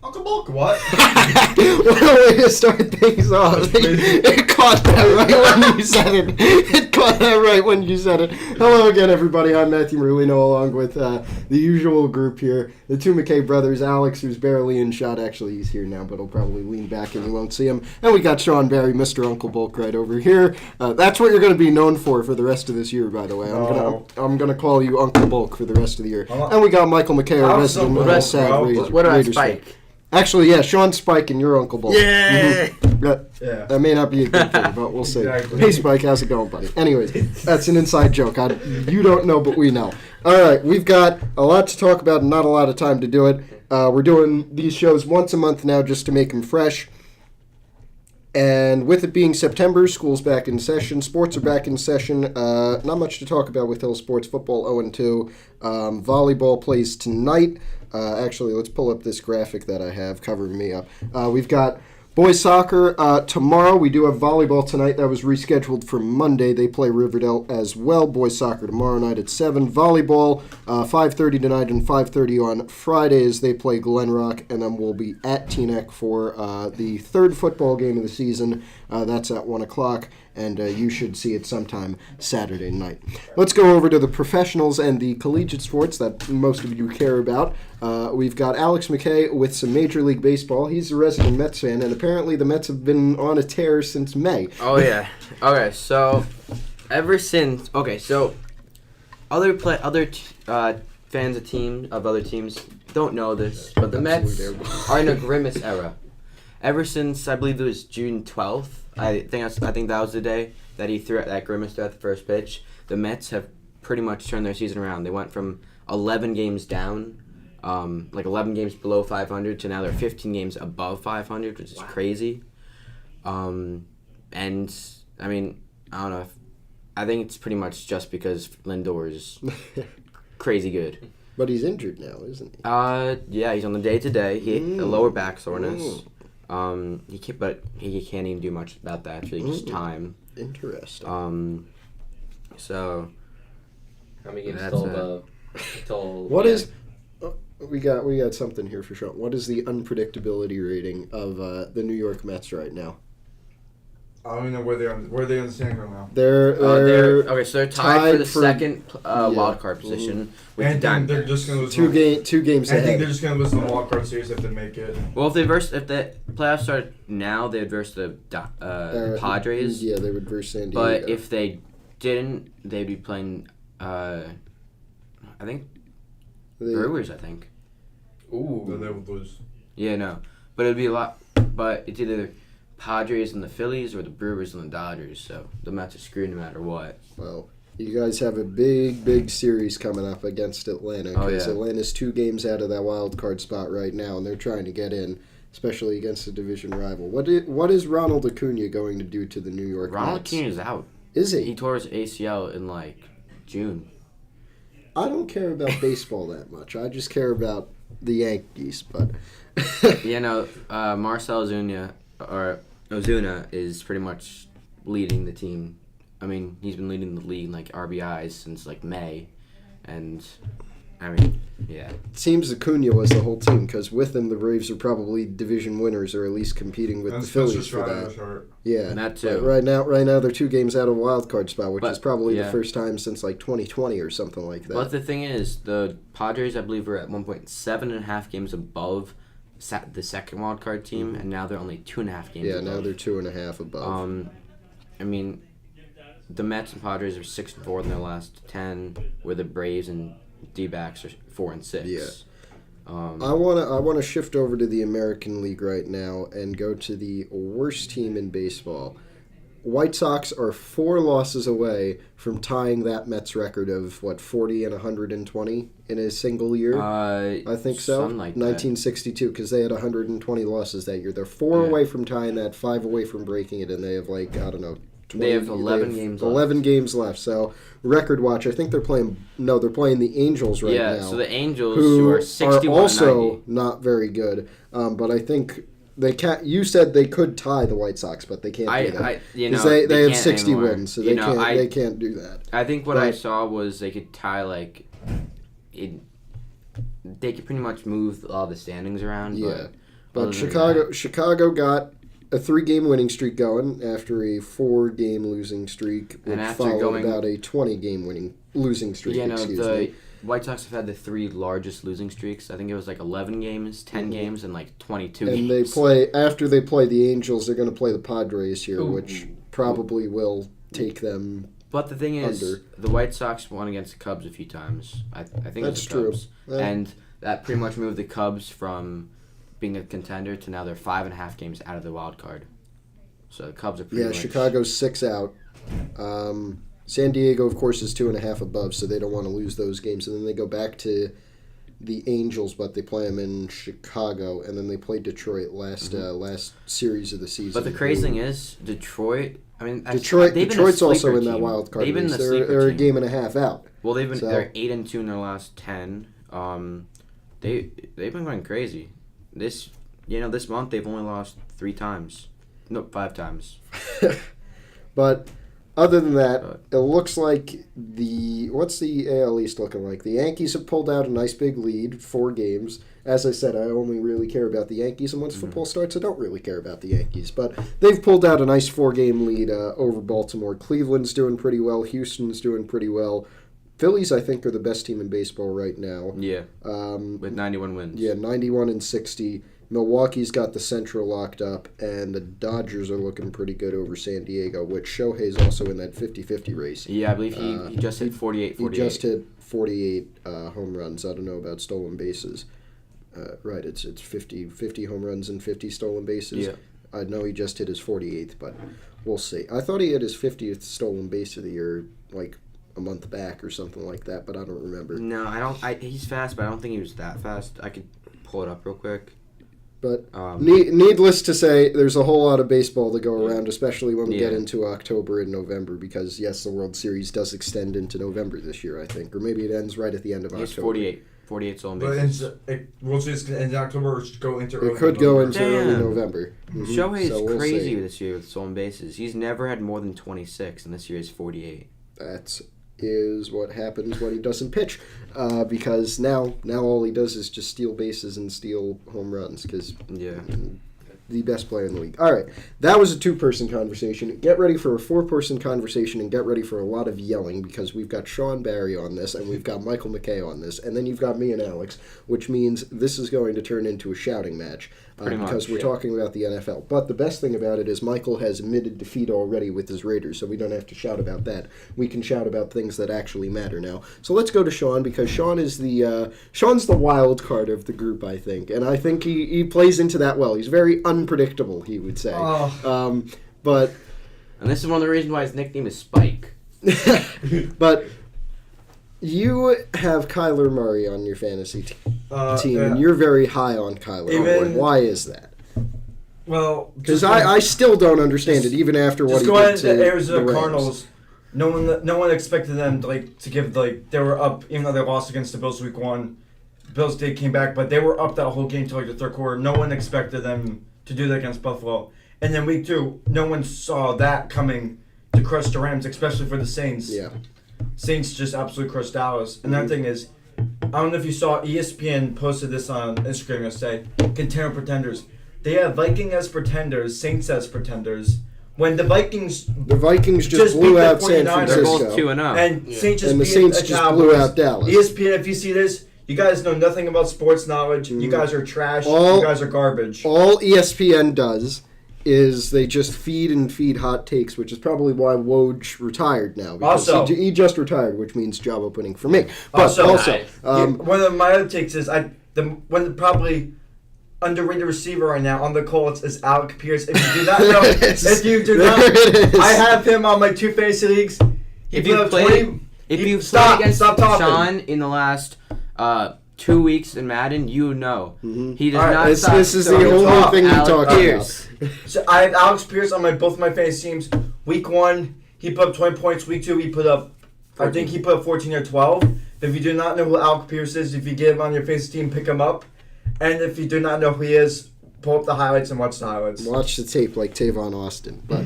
Uncle Bulk, what? What a way to start things off. It caught that right when you said it. It caught that right when you said it. Hello again, everybody. I'm Matthew Merlino, along with the usual group here. The two McKay brothers, Alex, who's barely in shot. Actually, he's here now, but he'll probably lean back and you won't see him. And we got Sean Barry, Mr. Uncle Bulk, right over here. That's what you're going to be known for the rest of this year, by the way. I'm gonna call you Uncle Bulk for the rest of the year. And we got Michael McKay, our resident What do I spike? Actually, yeah, Sean Spike and your Uncle Bulk. Yeah. Mm-hmm. That may not be a good thing, but we'll see. Exactly. Hey, Spike, how's it going, buddy? Anyways, that's an inside joke. You don't know, but we know. All right, we've got a lot to talk about and not a lot of time to do it. We're doing these shows once a month now just to make them fresh. And with it being September, school's back in session. Sports are back in session. Not much to talk about with Hill Sports. Football 0-2. Volleyball plays tonight. Actually, let's pull up this graphic that I have covering me up. We've got boys soccer tomorrow. We do have volleyball tonight. That was rescheduled for Monday. They play Riverdale as well. Boys soccer tomorrow night at 7. Volleyball 5:30 tonight and 5:30 on Fridays. They play Glen Rock, and then we'll be at Teaneck for the third football game of the season. That's at 1 o'clock, and you should see it sometime Saturday night. Let's go over to the professionals and the collegiate sports that most of you care about. We've got Alex McKay with some Major League Baseball. He's a resident Mets fan, and apparently the Mets have been on a tear since May. Oh, yeah. Okay, so ever since... Okay, so other fans of other teams don't know this, but the Mets are in a grimace era. Ever since, I believe it was June 12th, I think that was the day that he threw that grimace at the first pitch. The Mets have pretty much turned their season around. They went from 11 games down, 11 games below 500, to now they're 15 games above 500, which is crazy. And, I mean, I don't know. I think it's pretty much just because Lindor is crazy good. But he's injured now, isn't he? Yeah, he's on the day-to-day. He a lower back soreness. He can't even do much about that. Actually, just time. Interesting. So How many games till what is? We got something here for sure. What is the unpredictability rating of the New York Mets right now? I don't even know where they on the standing right now. They're they're tied for the second wild card position. And they're just gonna lose two games ahead. I think they're just gonna lose the wild card series if they make it. Well, if the playoffs start now, they'd verse the Padres. Yeah, they would verse San Diego. But if they didn't, they'd be playing. I think Brewers. I think. Ooh. Then they would lose. Yeah, no, but it'd be a lot. But it's either Padres and the Phillies or the Brewers and the Dodgers. So the Mets are screwed no matter what. Well, you guys have a big series coming up against Atlanta because Atlanta's 2 games out of that wild card spot right now, and they're trying to get in, especially against a division rival. What is Ronald Acuna going to do to the New York Mets? Ronald Acuna is out. Is he? He tore his ACL in June. I don't care about baseball that much. I just care about the Yankees. But Marcell Ozuna is pretty much leading the team. I mean, he's been leading the league in RBIs since May, and I mean, yeah. It seems Acuna was the whole team because with him the Braves are probably division winners or at least competing with the Phillies for that. Yeah, and that too. But right now they're 2 games out of a wild card spot, which is probably the first time since 2020 or something like that. But the thing is, the Padres I believe were at 1.7.5 games above the second wild card team, and now they're only 2.5 games. Yeah, above. now they're 2.5 above. I mean, the Mets and Padres are 6-4 in their last 10, where the Braves and D-backs are 4-6. Yeah. I wanna shift over to the American League right now and go to the worst team in baseball. White Sox are 4 losses away from tying that Mets record of 40 and 120 in a single year. I think so. 1962, because they had 120 losses that year. They're 4 away from tying that, 5 away from breaking it, and they have 20, they have 11 games left. 11 games left. So record watch. I think they're playing the Angels right now. Yeah, so the Angels who are 61 are also not very good. But I think. They can't. You said they could tie the White Sox, but they can't do that because they have 60 wins, so they can't do that. I think what I saw was they could tie they could pretty much move all the standings around. Yeah, But Chicago got a 3-game winning streak going after a 4-game losing streak, which followed about a 20-game losing streak. Yeah, no, the White Sox have had the 3 largest losing streaks. I think it was like 11 games, 10 games, and like 22 games. And after they play the Angels, they're going to play the Padres here, which probably will take them. But the thing is, the White Sox won against the Cubs a few times. I think that's it was the Cubs. true. And that pretty much moved the Cubs from being a contender to now they're 5.5 games out of the wild card. So the Cubs are pretty much... Chicago's 6 out. San Diego, of course, is 2.5 above, so they don't want to lose those games. And then they go back to the Angels, but they play them in Chicago, and then they play Detroit last series of the season. But the crazy thing is, Detroit's also in that wild card race. They're a game and a half out. Well, they're 8-2 in their last 10. They've been going crazy. This month they've only lost 5 times. But other than that, it looks like what's the AL East looking like? The Yankees have pulled out a nice big lead, 4 games. As I said, I only really care about the Yankees, and once football starts, I don't really care about the Yankees. But they've pulled out a nice 4-game lead over Baltimore. Cleveland's doing pretty well. Houston's doing pretty well. Phillies, I think, are the best team in baseball right now. Yeah, with 91 wins. Yeah, 91 and 60. Milwaukee's got the Central locked up, and the Dodgers are looking pretty good over San Diego, which Shohei's also in that 50-50 race. Yeah, I believe he just hit 48. He just hit 48 home runs. I don't know about stolen bases. Right, it's 50 home runs and 50 stolen bases. Yeah. I know he just hit his 48th, but we'll see. I thought he hit his 50th stolen base of the year, like a month back or something like that, but I don't remember. No, I don't. He's fast, but I don't think he was that fast. I could pull it up real quick. But needless to say, there's a whole lot of baseball to go around, especially when we get into October and November, because, yes, the World Series does extend into November this year, I think. Or maybe it ends right at the end of October. 48 stolen bases. But World Series can end in October or go into early It could November. go into early November. Mm-hmm. Shohei's crazy this year with stolen bases. He's never had more than 26, and this year is 48. That is what happens when he doesn't pitch, because now all he does is just steal bases and steal home runs, because the best player in the league. All right, that was a 2-person conversation. Get ready for a 4-person conversation, and get ready for a lot of yelling, because we've got Sean Barry on this, and we've got Michael McKay on this, and then you've got me and Alex, which means this is going to turn into a shouting match, because we're talking about the NFL. But the best thing about it is Michael has admitted defeat already with his Raiders, so we don't have to shout about that. We can shout about things that actually matter now. So let's go to Sean, because Sean's the wild card of the group, I think, and I think he plays into that well. He's very unpredictable, he would say. And this is one of the reasons why his nickname is Spike. But you have Kyler Murray on your fantasy team, and you're very high on Kyler Murray. Why is that? Well, because I still don't understand it, even after what he did to the Arizona the Cardinals. No one expected them to give they were up, even though they lost against the Bills week 1. Bills came back, but they were up that whole game till the third quarter. No one expected them to do that against Buffalo. And then week 2, no one saw that coming to crush the Rams, especially for the Saints. Yeah. Saints just absolutely crushed Dallas. And that thing is, I don't know if you saw, ESPN posted this on Instagram yesterday, contender pretenders. They have Vikings as pretenders, Saints as pretenders. When the Vikings just blew out San Francisco. They're both 2-0. And Saints the Saints just blew out Dallas. ESPN, if you see this, you guys know nothing about sports knowledge. You guys are trash. You guys are garbage. All ESPN does is they just feed hot takes, which is probably why Woj retired now. Because he just retired, which means job opening for me. But one of my other takes is one probably underrated receiver right now on the Colts is Alec Pierce. If you do not know, I have him on my 2 fantasy leagues. If you played against Sean in the last 2 weeks in Madden, you know. He does not stop. This is the only thing he talks about. So I have Alex Pierce on both my fantasy teams. Week 1, he put up 20 points. Week 2, he put up, 14. I think he put up 14 or 12. If you do not know who Alex Pierce is, if you get him on your fantasy team, pick him up. And if you do not know who he is, pull up the highlights and watch the highlights. Watch the tape like Tavon Austin. But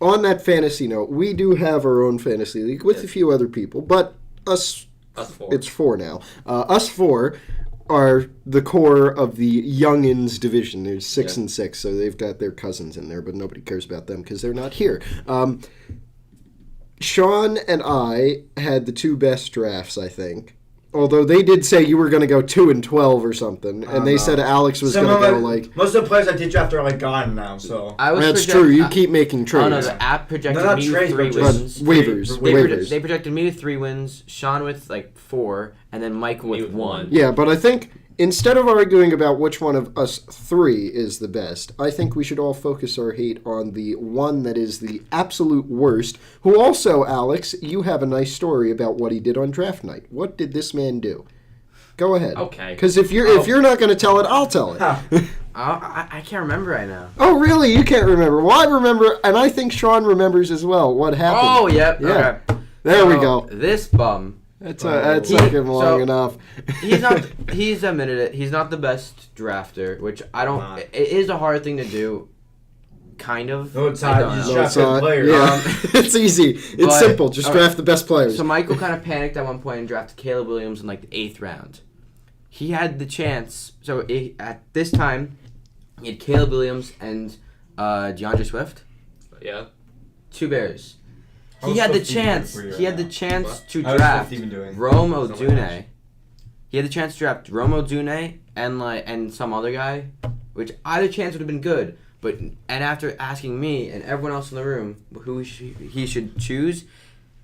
on that fantasy note, we do have our own fantasy league with a few other people, but us 4. It's 4 now. Us 4, are the core of the youngins division. There's 6 and 6, so they've got their cousins in there, but nobody cares about them because they're not here. Sean and I had the 2 best drafts, I think. Although they did say you were going to go 2 and 12 or something, and they said Alex was going to go like. Most of the players I did draft are gone now, so. That's true. You keep making trades. Oh no, the app projected me with 3 wins. Waivers. They projected me with 3 wins, Sean with 4, and then Michael with 1. Yeah, but I think instead of arguing about which one of us 3 is the best, I think we should all focus our hate on the one that is the absolute worst. Who also, Alex, you have a nice story about what he did on draft night. What did this man do? Go ahead. Okay. Because if you're not going to tell it, I'll tell it. I can't remember right now. Oh, really? You can't remember? Well, I remember, and I think Sean rememers as well what happened. Oh, yep. Yeah. Okay. There we go. This bum. That's took him long enough. He's admitted it. He's not the best drafter, which I don't. It is a hard thing to do. Kind of. No, it's not. You just draft good players. Yeah. It's easy. It's simple. Just draft the best players. So Michael kind of panicked at one point and drafted Caleb Williams in the 8th round. He had the chance. So at this time, he had Caleb Williams and DeAndre Swift. Yeah. 2 Bears. He had the chance. He had the chance to How is draft Swift even doing? Rome Odune. He had the chance to draft Rome Odune and some other guy, which either chance would have been good. And after asking me and everyone else in the room who he should choose,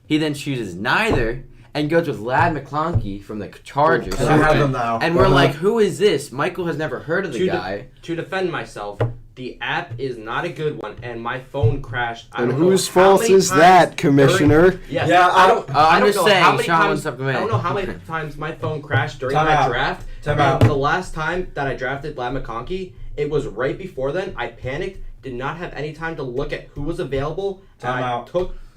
he then chooses neither and goes with Ladd McConkey from the Chargers. I have them now. And we're like, who is this? Michael has never heard of the guy. To defend myself, the app is not a good one, and my phone crashed. And whose fault is that, Commissioner? Yes. Yeah, I'm just saying, how many Sean times, wants up to me. I don't know how many times my phone crashed during Time my out. draft. Time out. The last time that I drafted Ladd McConkey, it was right before then. I panicked, did not have any time to look at who was available. Time out.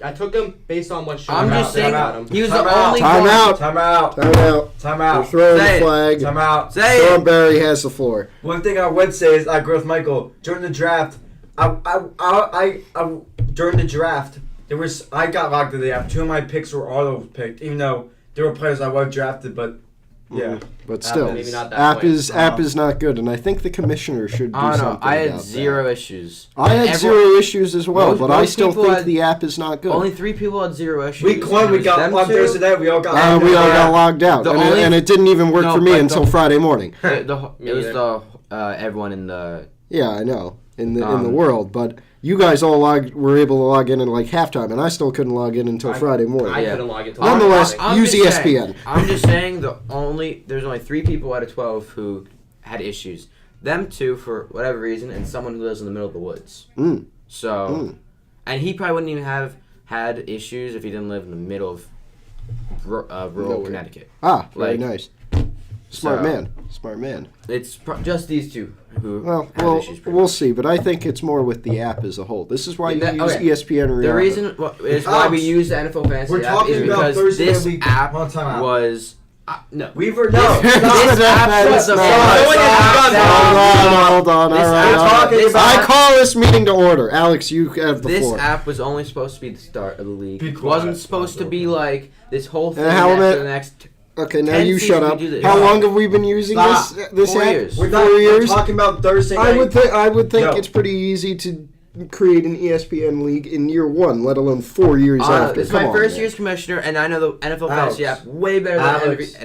I took him based on what Sean I'm just said saying, about him. he was Time the out. only Time one. out. Time out. Time out. Time We're out. throwing Say the it. flag. Time out. Say Sean it. Barry has the floor. One thing I would say is I agree with Michael. During the draft, during the draft, I got locked into the app. 2 of my picks were auto picked, even though there were players I would have drafted, but yeah. But still, maybe not that app point. is not good, and I think the commissioner should do I don't know. something I had about 0 that. issues. I had 0 issues as well, but I most still people think had- the app is not good. Only 3 people had 0 issues. Week 1, we It was got them on 2. Thursday night. We all got we all got logged out, and it didn't even work No, for me but until Friday morning. It was everyone in the. Yeah, I know in the world, but you guys all were able to log in like halftime, and I still couldn't log in until Friday morning. I couldn't log into Nonetheless, I'm use just saying- ESPN. I'm just saying there's only 3 people out of 12 who had issues. Them 2 for whatever reason, and someone who lives in the middle of the woods. So, and he probably wouldn't even have had issues if he didn't live in the middle of rural Connecticut. Very nice. Smart man. It's just these 2 who Well, have issues. we'll see, but I think it's more with the app as a whole. This is why you use ESPN or The reason is why we use the NFL Fantasy We're app talking is about because Thursday this week. app Hold on, time out. was no. Weaver, This no. app was the Hold on. This All app- right. this I app- call this meeting to order. Alex, you have the This floor. app was only supposed to be the start of the league. Be It quiet. wasn't supposed to be like this whole thing how after many- the next. Okay, now 10 you seasons shut we up. do this. How long have we been using this 4 app? years. We're 4 years. talking about Thursday night. I would think Yo. it's pretty easy to create an ESPN league in year 1, let alone 4 years after. This is Come my on, first man. year as commissioner, and I know the NFL Alex. Fantasy app way better than Alex.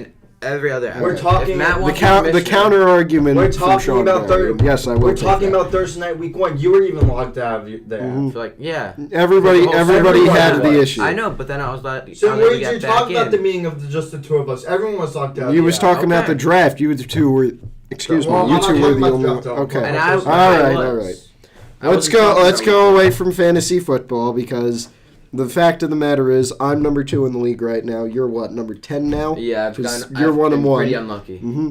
every other app. We're talking- If Matt The, wants to be the commissioner- counter argument We're from talking Sean about Barry. Yes, I will. We're take talking that. about Thursday night, week 1. You were even locked out of there. Mhm. So like, yeah. Everybody Everybody had the was. issue. I know, but then I was like, So I what was did able to you get talk back about in. the meeting of just the 2 of us? Everyone was locked out. You was talking about Okay. the draft. You 2 were. Excuse Well, me. You I'm 2 not were talking the about only. draft, though. Okay. And I, All I right. was. All right. I Let's wasn't go. talking Let's about go it. away from fantasy football because the fact of the matter is, I'm number 2 in the league right now. You're what, number 10 now? Yeah, I've 'Cause gotten. you're I've 1 been and 1. Pretty unlucky. Mm-hmm.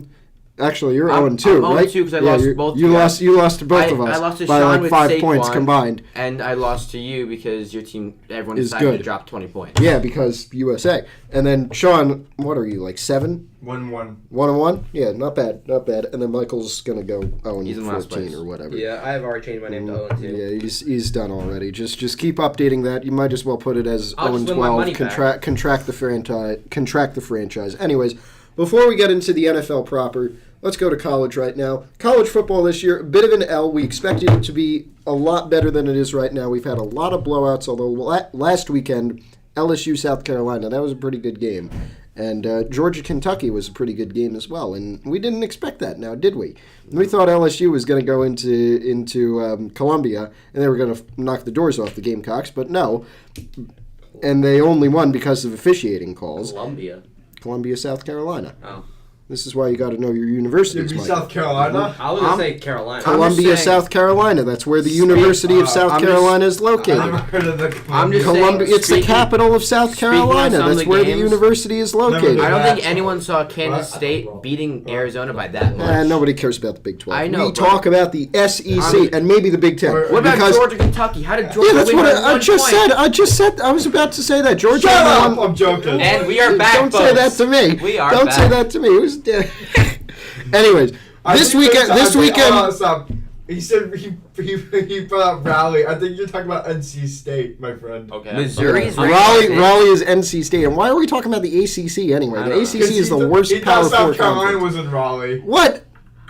Actually, you're I'm 0-2, I'm right? 0-2 'cause I lost you- both You you lost. guys. You lost to both of I us lost to by Sean like with 5 points Saquon. combined. And I lost to you because your team, everyone Is decided good. to drop 20 points. Yeah, because USA. And then Sean, what are you like 7? 1-1. 1-1? Yeah, not bad, not bad. And then Michael's gonna go He's in last 14 place. or whatever. Yeah, I have already changed my name to Owen too. Yeah, he's done already. Just keep updating that. You might as well put it as I'll just win my money back. Contract the franchise. Anyways, before we get into the NFL proper, let's go to college right now. College football this year, a bit of an L. We expected it to be a lot better than it is right now. We've had a lot of blowouts, although last weekend, LSU, South Carolina, that was a pretty good game. And Georgia, Kentucky was a pretty good game as well. And we didn't expect that now, did we? We thought LSU was going to go into Columbia, and they were going to knock the doors off the Gamecocks, but no. And they only won because of officiating calls. Columbia, South Carolina. Oh. This is why you got to know your universities, Mike. South Carolina? I was going to say Carolina. Columbia, South Carolina. That's where the University of South Carolina is located. I've never heard of the Columbia. It's the capital of South Carolina. some of That's the where the games, university is located. I don't think anyone saw Kansas State beating Arizona by that much. Nobody cares about the Big 12. I know, We talk about the SEC and maybe the Big 10. What about because, Georgia, Kentucky? How did Georgia Yeah, that's win what by I 1 just point? said. I was about to say that. Georgia. Shut up! won- I'm joking. And we are back, Don't say that folks. to me. We are Don't back. say that to me. It was. Anyways, this weekend. Stop. He said he brought up Raleigh. I think you're talking about NC State, my friend. Okay. Missouri's Raleigh is NC State, and why are we talking about the ACC anyway? The ACC is the worst He Power thought 4 South Carolina conference. was in Raleigh. What?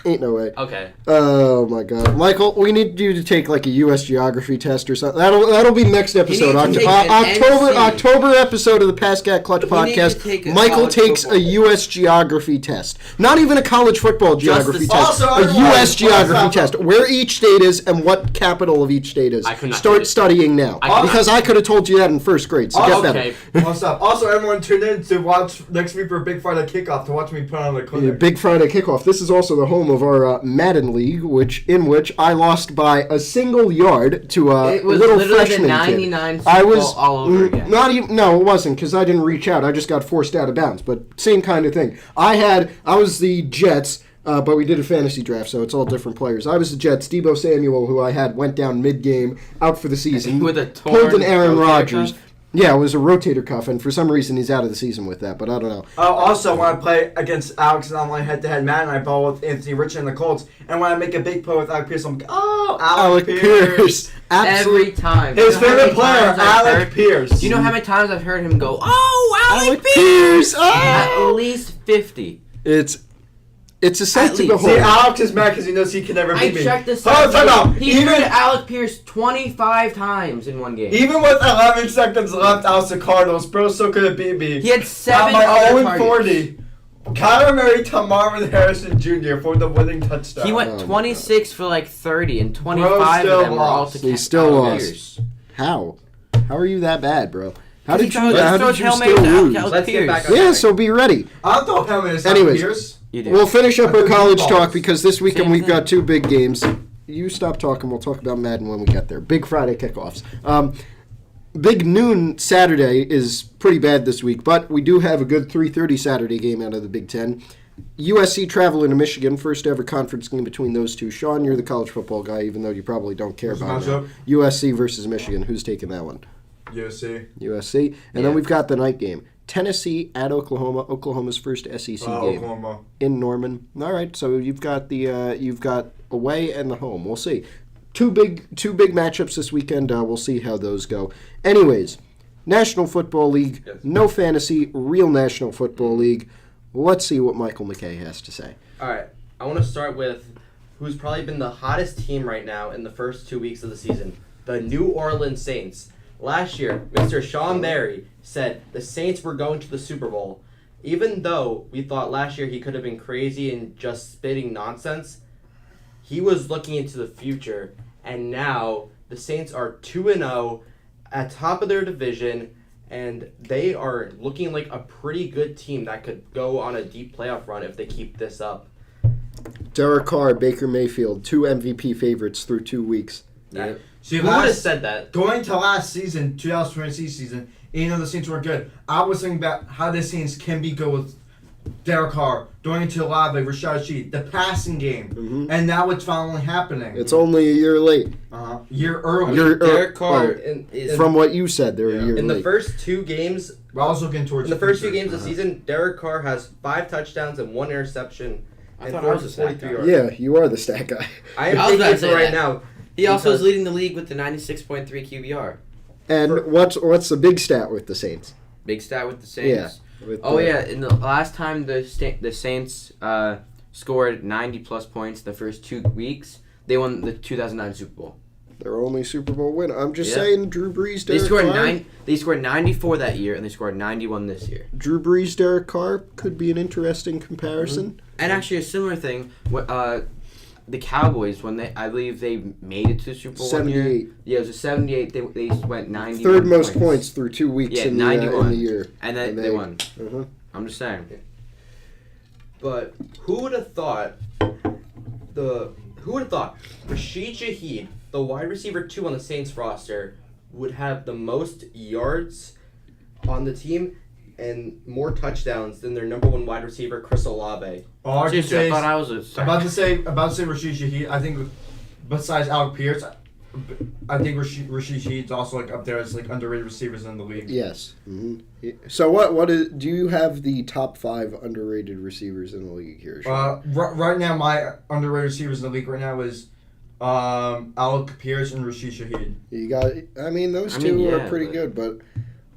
Ain't no way. Okay. Oh my God, Michael, we need you to take like a U.S. geography test or something. That'll be next episode. need to take an October episode of the Pascack Clutch You need to podcast. take a Michael college takes football. a U.S. geography test, not even a college football geography the- test. Also, A everyone- U.S. geography Stop. test, where each state is and what capital of each state is. I could not do Start it. studying now, I could not. because I could have told you that in first grade. So get better. Okay. Also, everyone tune in to watch next week for Big Friday Kickoff to watch me put on the Yeah, clinic. Big Friday kickoff. This is also the home of our Madden League, in which I lost by a single yard to a It was little literally the freshman 99 kid. Super I was Bowl all over again. not even. No, it wasn't because I didn't reach out. I just got forced out of bounds. But same kind of thing. I was the Jets. But we did a fantasy draft, so it's all different players. I was the Jets. Debo Samuel, who I had, went down mid-game, out for the season. With a pulled an Aaron rotator Rodgers. cuff? Yeah, it was a rotator cuff, and for some reason he's out of the season with that. But I don't know. Also, when I play against Alex in online head-to-head Madden, I ball with Anthony Richardson and the Colts. And when I make a big play with Alec Pierce, I'm like, oh, Alec Pierce. Absolutely. Every time. His You know how many favorite player, times I've Alec heard- Pierce. Do you know how many times I've heard him go, "Oh, Alec Pierce"? Pierce. At Oh! least 50. It's a sight At to least. behold. See, Alex is mad because he knows he can never I beat me. checked this Oh, time out. He Even, threw to Alec Pierce 25 times in one game. even with 11 seconds left, Alex the Cardinals, bro still couldn't beat me. He had 7 At my other own targets. 40. Kyler Murray to Marvin Harrison Jr. for the winning touchdown. He Oh went my 26 for like 30, and Bro 25 still of them were all lost. to He Alec still lost. Pierce. How? How are you that bad, bro? How He did you? throws- How throws did you Hail still Marys to lose? Alec Let's get Pierce. back on Yeah, track. so be ready. I don't know him as Anyways. Pierce. You did. We'll finish up I our thought college you talk balls. because this weekend Same we've got thing. 2 big games. You stop talking. We'll talk about Madden when we get there. Big Friday kickoffs. Big noon Saturday is pretty bad this week, but we do have a good 3:30 Saturday game out of the Big Ten. USC traveling to Michigan, first ever conference game between those two. Sean, you're the college football guy, even though you probably don't care Who's the about it. matchup? USC versus Michigan. Who's taking that one? USC. USC. And then Yeah. we've got the night game. Tennessee at Oklahoma. Oklahoma's first SEC game Oklahoma. in Norman. All right, so you've got away and the home. We'll see. Two big matchups this weekend. We'll see how those go. Anyways, National Football League, Yes. no fantasy, real National Football League. Let's see what Michael McKay has to say. All right. I want to start with who's probably been the hottest team right now in the first 2 weeks of the season, the New Orleans Saints. Last year, Mr. Sean Barry said the Saints were going to the Super Bowl. Even though we thought last year he could have been crazy and just spitting nonsense, he was looking into the future, and now the Saints are 2-0 at top of their division, and they are looking like a pretty good team that could go on a deep playoff run if they keep this up. Derek Carr, Baker Mayfield, 2 MVP favorites through 2 weeks. Yeah. See, Who would have said that? going to last season, 2020 season, even though the Saints were good, I was thinking about how the Saints can be good with Derek Carr, going into Olave, Rashad Sheed, the passing game, Mhm. and now it's finally happening. It's only a year late. Year early. Derek Carr In, From what you said, they're a year in the late. first 2 games, We're also looking towards in the first few games of Uh-huh. the season, Derek Carr has 5 touchdowns and 1 interception. I and thought I was a stat 43 guy. yards. Yeah, you are the stat guy. I am I was taking about to it for say right that. now. He also is Because- leading the league with the 96.3 QBR. And what's the big stat with the Saints? big stat with the Saints. Yeah. In the last time the Saints scored 90-plus points the first 2 weeks, they won the 2009 Super Bowl. Their only Super Bowl win. I'm just saying, Drew Brees, Derek Carr. They scored 94 that year, and they scored 91 this year. Drew Brees, Derek Carr could be an interesting comparison. Mm-hmm. And actually, a similar thing. The Cowboys, I believe they made it to the Super Bowl 78. 1 year. Yeah, it was a 78. They went 90. Third most points through 2 weeks in 91. The year. And then they won. Uh-huh. I'm just saying. But who would have thought Rashid Shaheed, the wide receiver 2 on the Saints roster, would have the most yards on the team and more touchdowns than their number 1 wide receiver, Chris Olave. Seriously, I thought I was about to say Rashid Shaheed. I think besides Alec Pierce, I think Rashid Shaheed's also like up there as like underrated receivers in the league. Yes. Mm-hmm. So do you have the top 5 underrated receivers in the league here, Sean? Right now, my underrated receivers in the league right now is Alec Pierce and Rashid Shaheed. You got. I mean, those two are pretty good, but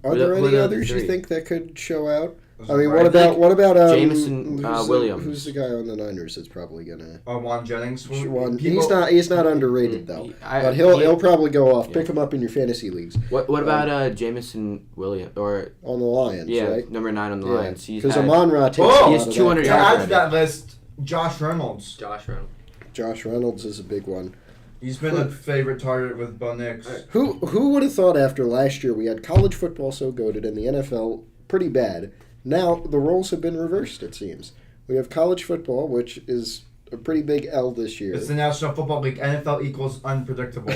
are there any others you think that could show out? I mean, what about Jameson Williams? Who's the guy on the Niners that's probably gonna? Juan Jennings. He's not underrated though, but he'll probably go off. Pick him up in your fantasy leagues. What about Jameson Williams or on the Lions? Yeah, right? number 9 on the Lions. Because Amon-Ra takes. He has 200 To yards. add to that list, Josh Reynolds. Josh Reynolds is a big one. He's been a favorite target with Bo Nix. Who would have thought after last year we had college football so goated and the NFL pretty bad? Now the roles have been reversed, it seems. We have college football, which is a pretty big L this year. It's the National Football League. NFL equals unpredictable.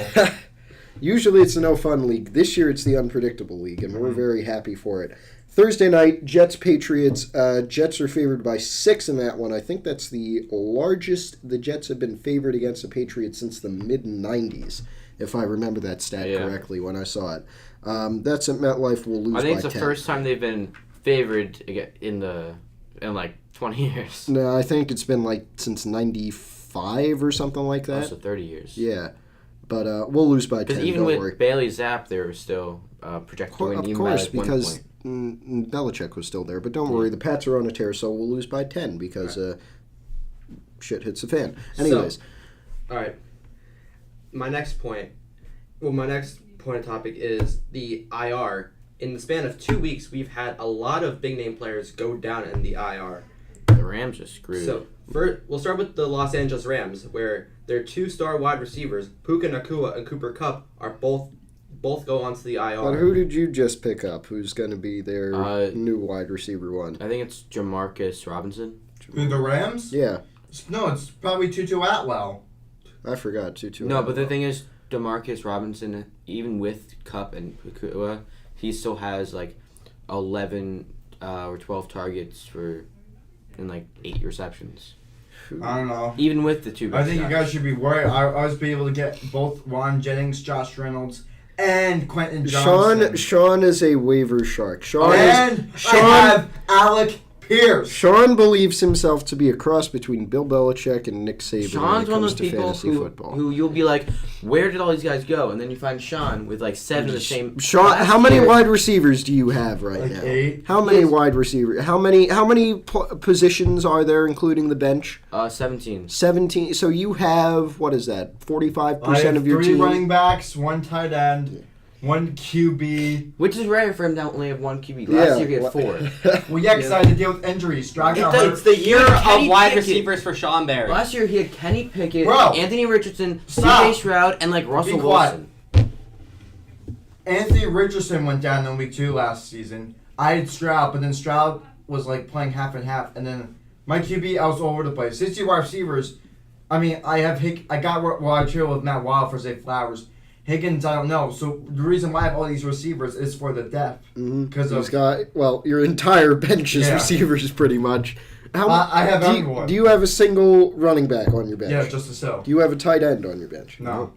Usually it's the no fun league. This year it's the unpredictable league, and we're very happy for it. Thursday night, Jets-Patriots. Jets are favored by 6 in that one. I think that's the largest the Jets have been favored against the Patriots since the mid-'90s, if I remember that stat correctly when I saw it. That's at MetLife. We'll lose by 10. I think it's the first time they've been favored in like 20 years. No, I think it's been like since 95 or something like that. Also 30 years. Yeah. But we'll lose by 10. Because even with Bailey Zapp, they were still projected to win even by like 1 point. Belichick was still there. But don't worry, the Pats are on a tear, so we'll lose by 10 because shit hits the fan. Anyways. All right. My next point of topic is the IR. In the span of 2 weeks, we've had a lot of big-name players go down in the IR. The Rams are screwed. So, we'll start with the Los Angeles Rams, where their 2-star wide receivers, Puka Nacua and Cooper Kupp, are both go onto the IR. But who did you just pick up? Who's going to be their new wide receiver 1? I think it's Jamarcus Robinson. Who, the Rams? Yeah. No, it's probably Tutu Atwell. I forgot Tutu No, Atwell. but the thing is, Jamarcus Robinson, even with Kupp and Pukua, he still has like 11 or 12 targets and like 8 receptions. I don't know. Even with the 2 best I think you guys should be worried. I was be able to get both Ron Jennings, Josh Reynolds, and Quentin Johnson. Sean is a waiver shark. I have Alec Pierce. Sean believes himself to be a cross between Bill Belichick and Nick Saban Sean's when one it of comes those to people fantasy football. who you'll be like, where did all these guys go? And then you find Sean with like 7 of the same. Sean, how many wide receivers do you have right now? 8. How many wide receivers? How many positions are there, including the bench? 17. 17. So you have, what is that? 45% of your 3 team. running backs, 1 tight end, 1 QB. Which is rare for him to only have 1 QB. Last year he had 4. Well, yeah, because I had to deal with injuries. It's the year of wide receivers for Sean Barry. Last year he had Kenny Pickett, Bro, Anthony Richardson, stop. CJ Stroud, and like Russell Be quiet. Wilson. Anthony Richardson went down in week 2 last season. I had Stroud, but then Stroud was like playing half and half, and then my QB, I was all over the place. 60 wide receivers. I mean, I got wide chill with Matt Wild for Zay Flowers. Higgins, I don't know. So the reason why I have all these receivers is for the depth. Because your entire bench is receivers pretty much. I have everyone. Do you have a single running back on your bench? Yeah, just a so. Do you have a tight end on your bench? No.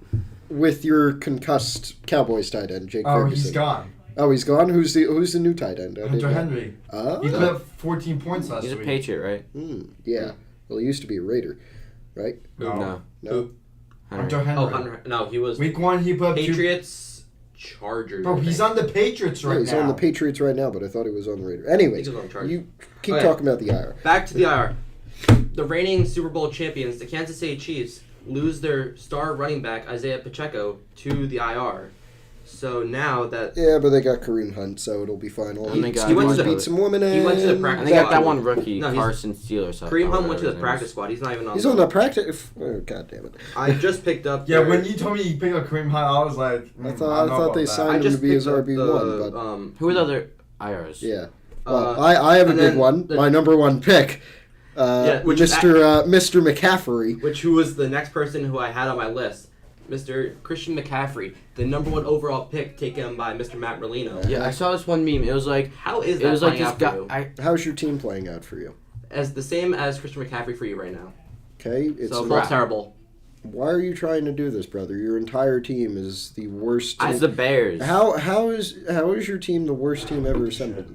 With your concussed Cowboys tight end, Jake Ferguson. He's gone. Oh, he's gone? Who's the new tight end? Hunter Henry. Oh. He put up 14 points last week. He's a Patriot, right? Yeah. Well, he used to be a Raider, right? No. No. Hunter Henry. No, he was Week 1, he put up Patriots, Chargers. Bro, I he's think. on the Patriots right He's now. on the Patriots right now, but I thought he was on the Raiders. I Anyways, think he was on the Chargers. you keep Okay. talking about the IR. Back to the IR. The reigning Super Bowl champions, the Kansas City Chiefs, lose their star running back Isaiah Pacheco to the IR. So now that Yeah, but they got Kareem Hunt, so it'll be fine. All And they he got- he he went wants to to beat the- some women. he went to the And practice they got squad. that one rookie, No, he's- Carson Steele or something. Kareem or Hunt went to whatever the his name practice is. squad. He's not even on. He's the- on the practice. Oh, God damn it! I just picked up. Yeah, their- when you told me you picked up Kareem Hunt, I was like, I don't thought know they about signed I him to just be his picked up RB1, the, but Who are the other IRs? yeah. Uh, Well, I have a and big then one. the- My number one pick, which is Mr. McCaffrey. who was the next person who I had on my list. Mr. Christian McCaffrey, the number 1 overall pick taken by Mr. Matt Merlino. Yeah, I saw this one meme. It was like How is it that was like playing this out guy. for you? How's your team playing out for you? As the same as Christian McCaffrey for you right now. Okay, it's So crap. both terrible. why are you trying to do this, brother? Your entire team is the worst. It's the Bears. How is your team the worst team ever assembled?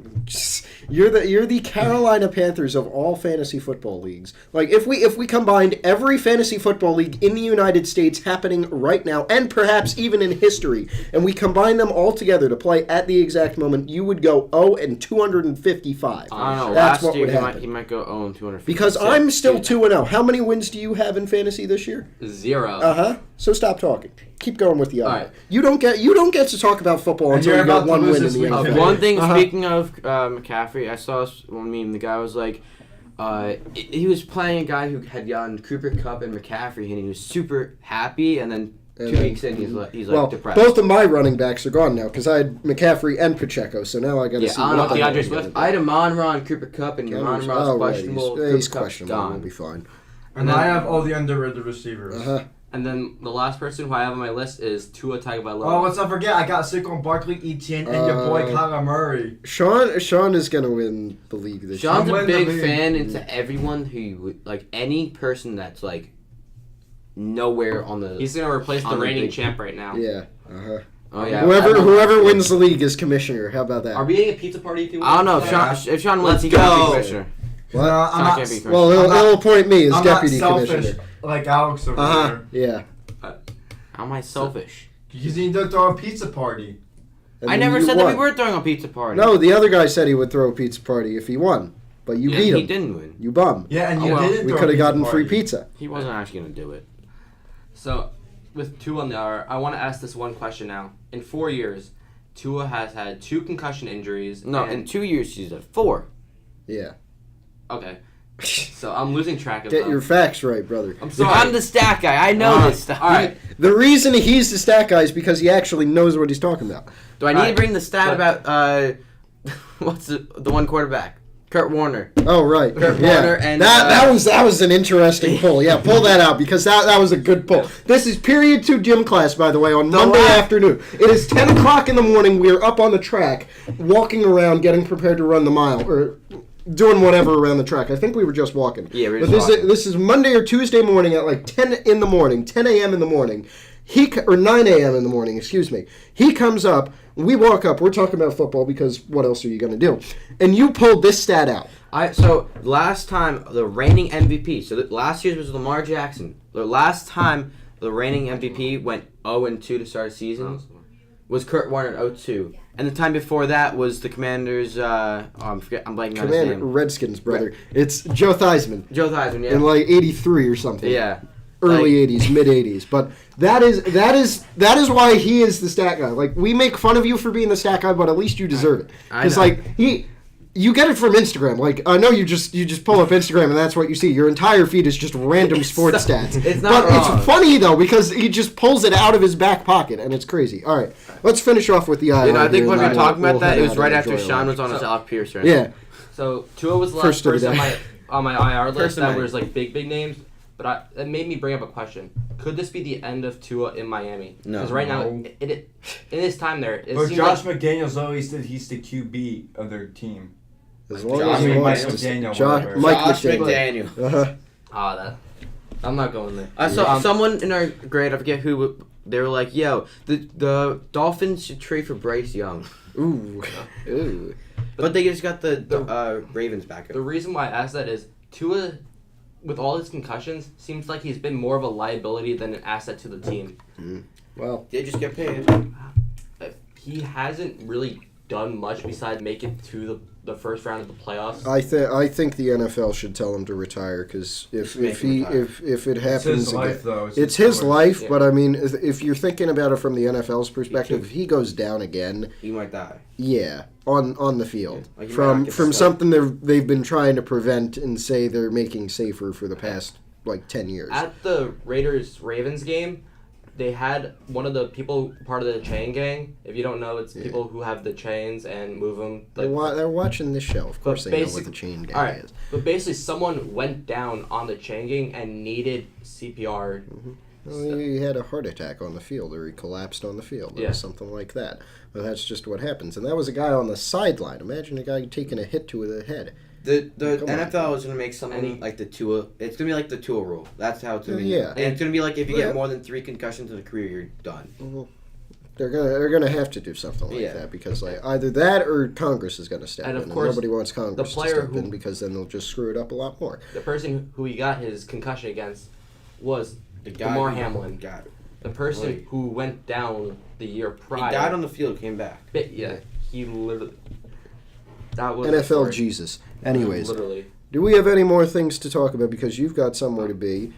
You're the Carolina Panthers of all fantasy football leagues. Like if we combined every fantasy football league in the United States happening right now, and perhaps even in history, and we combine them all together to play at the exact moment, you would go 0-255. I don't know. That's Last what year would he might, happen. he might go 0-250. Because I'm still 2-0. How many wins do you have in fantasy this year? 0. Uh-huh. So stop talking. Keep going with the other. Alright. You don't get to talk about football And until you're you about get to one lose win in this the weekend. NFL. One thing, Uh-huh. speaking of McCaffrey, I saw this one meme. The guy was like, he was playing a guy who had gotten Cooper Kupp and McCaffrey, and he was super happy. And then And 2 then- weeks in, he's like Well, depressed. both of my running backs are gone now because I had McCaffrey and Pacheco, so now I got to Yeah, see I don't know what if the DeAndre hell Swift. I'm I gonna had Amon-Ra and Cooper Kupp, and do. Amon-Ra's Oh, right, questionable. He's Cooper Kupp's questionable. We'll gone. be fine. And then- I have all the underrated receivers. Uh-huh. And then the last person who I have on my list is Tua Tagovailoa. Oh, let's not forget, I got Saquon Barkley, Etienne, and your boy Kyler Murray. Sean is going to win the league this Sean's year. a I'm winning big the league. fan into everyone who would like any person that's like nowhere on the. He's going to replace the On the reigning big- champ right now. Yeah. Uh-huh. Oh yeah. Whoever wins the league is commissioner. How about that? Are we getting a pizza party if you I don't know if Yeah. Sean wins. Let's He can't go. be commissioner. What? I'm Sean not, can't be commissioner. Well, I'm not- he'll appoint me as I'm deputy not selfish commissioner. like Alex over Uh-huh. there. Yeah. How am I selfish? Because you need to throw a pizza party. And I then never you said that we won. were throwing a pizza party. No, the other guy said he would throw a pizza party if he won, but you Yeah, beat he him. didn't win. You bum. Yeah, and Oh, you well. didn't We throw a could have pizza gotten free party. pizza. He wasn't actually gonna do it. So, with Tua on the hour, I want to ask this one question now. In 4 years, Tua has had 2 concussion injuries. No, and, in 2 years she's at 4. Yeah. Okay. So I'm losing track of Get them. your facts right, brother. I'm So sorry. I'm the stat guy. I know this stuff. All right. The reason he's the stat guy is because he actually knows what he's talking about. Do I need to Alright. bring the stat But- about what's the one quarterback? Kurt Warner. Oh right, Kurt yeah. Warner and, that was an interesting pull. Yeah, pull that out because that was a good pull. This is period 2 gym class, by the way, on Monday afternoon. It is 10 o'clock in the morning. We are up on the track, walking around, getting prepared to run the mile or doing whatever around the track. I think we were just walking. Yeah, we were But just walking. this is Monday or Tuesday morning at like 10 in the morning, 10 a.m. in the morning. Or 9 a.m. in the morning, excuse me. He comes up, we walk up, we're talking about football because what else are you going to do? And you pulled this stat out. So last time the reigning MVP. So last year's was Lamar Jackson. The last time the reigning MVP went 0-2 to start a season was Kurt Warner at 0-2. And the time before that was the Commanders. I'm blanking on his Commander, name. Redskins, brother. It's Joe Theismann Joe Theismann. Yeah. in like 83 or something. Yeah. Early 80s, mid 80s. But that is why he is the stat guy. Like, we make fun of you for being the stat guy, but at least you deserve it. I Because, know. like, you get it from Instagram. Like, I know you just pull up Instagram and that's what you see. Your entire feed is just random sports stats. It's not But wrong. it's funny, though, because he just pulls it out of his back pocket, and it's crazy. All right, let's finish off with the IR. I think here, when and we then were talking we'll about that, head it was out right and after enjoy Sean lunch. was on his Alec Pierce, right? Yeah. So Tua was the last First of the person day. on my IR First list of that May. was like big names. But it made me bring up a question. Could this be the end of Tua in Miami? No. Because right now, No. in his time there, it But seems Josh like McDaniels always said he's the QB of their team. As long Josh as he Mike wants to. McDaniel, Josh, whatever. Mike Josh McDaniel. McDaniel. Uh-huh. I'm not going there. I saw someone in our grade, I forget who, they were like, yo, the Dolphins should trade for Bryce Young. Ooh. Ooh. But they just got the Ravens back The up. reason why I asked that is Tua, with all his concussions, seems like he's been more of a liability than an asset to the team. Well, They just get paid. he hasn't really done much besides make it to the first round of the playoffs. I think the NFL should tell him to retire because if it happens It's his again, life, though. it's his choice. life. Yeah. But I mean, if you're thinking about it from the NFL's perspective, if he goes down again, He might die. yeah, on the field Like, he might not from get from stuck. something they've been trying to prevent and say they're making safer for the past like 10 years. At the Raiders-Ravens game, they had one of the people part of the chain gang. If you don't know, it's people who have the chains and move them. They're watching this show. Of course, they know what the chain gang Alright, is. but basically someone went down on the chain gang and needed CPR. Well, he had a heart attack on the field, or he collapsed on the field, or something like that. But that's just what happens. And that was a guy on the sideline. Imagine a guy taking a hit to the head. The Come on. NFL is going to make something like the Tua. It's going to be like the Tua rule. That's how it's going to be. Yeah. And it's going to be like if you Yeah. get more than 3 concussions in a career, you're done. They're gonna have to do something like that because like either that or Congress is gonna step And in. of course, nobody wants Congress to player step who- in because then they'll just screw it up a lot more. The person who he got his concussion against was The guy Damar who Hamlin. got it. the person Right. who went down the year He prior. died on the field, came back. Yeah, he literally. That was NFL the story. Jesus. Anyways, Literally. do we have any more things to talk about? Because you've got somewhere to be,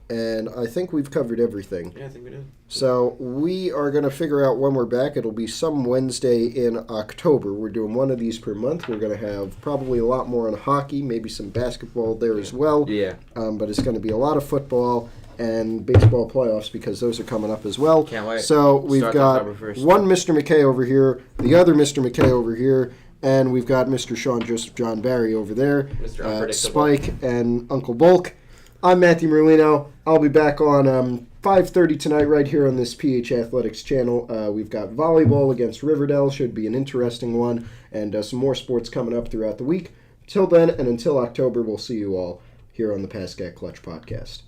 and I think we've covered everything. Yeah, I think we did. So we are going to figure out when we're back. It'll be some Wednesday in October. We're doing one of these per month. We're going to have probably a lot more on hockey, maybe some basketball there as well. Yeah. But it's going to be a lot of football and baseball playoffs because those are coming up as well. Can't wait. So we've Start got October 1st. one Mr. McKay over here, the other Mr. McKay over here, and we've got Mr. Sean Joseph John Barry over there, Mr. Unpredictable. Spike and Uncle Bulk. I'm Matthew Merlino. I'll be back on 5:30 tonight right here on this PH Athletics channel. We've got volleyball against Riverdale. Should be an interesting one. And some more sports coming up throughout the week. Till then and until October, we'll see you all here on the Pascack Clutch Podcast.